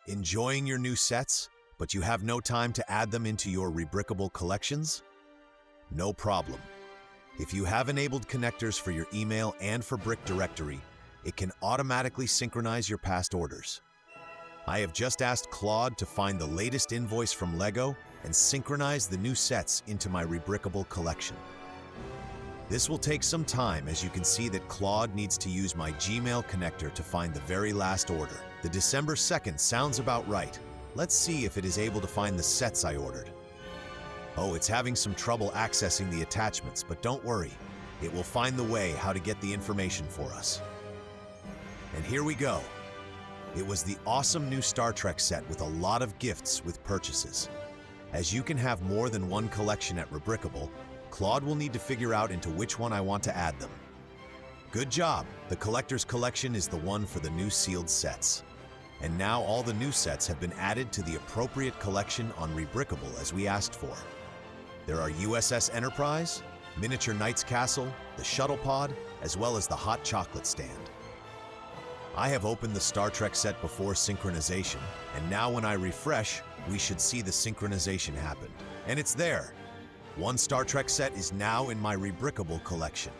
Enjoying your new sets, but you have no time to add them into your Rebrickable collections? No problem. If you have enabled connectors for your email and for Brick Directory, it can automatically synchronize your past orders. I have just asked Claude to find the latest invoice from LEGO and synchronize the new sets into my Rebrickable collection. This will take some time, as you can see that Claude needs to use my Gmail connector to find the very last order. The December 2nd sounds about right. Let's see if it is able to find the sets I ordered. Oh, it's having some trouble accessing the attachments, but don't worry. It will find the way how to get the information for us. And here we go. It was the awesome new Star Trek set with a lot of gifts with purchases. As you can have more than one collection at Rebrickable, Claude will need to figure out into which one I want to add them. Good job! The collector's collection is the one for the new sealed sets. And now all the new sets have been added to the appropriate collection on Rebrickable as we asked for. There are USS Enterprise, Miniature Knight's Castle, the Shuttle Pod, as well as the Hot Chocolate Stand. I have opened the Star Trek set before synchronization, and now when I refresh, we should see the synchronization happen. And it's there! One Star Trek set is now in my Rebrickable collection.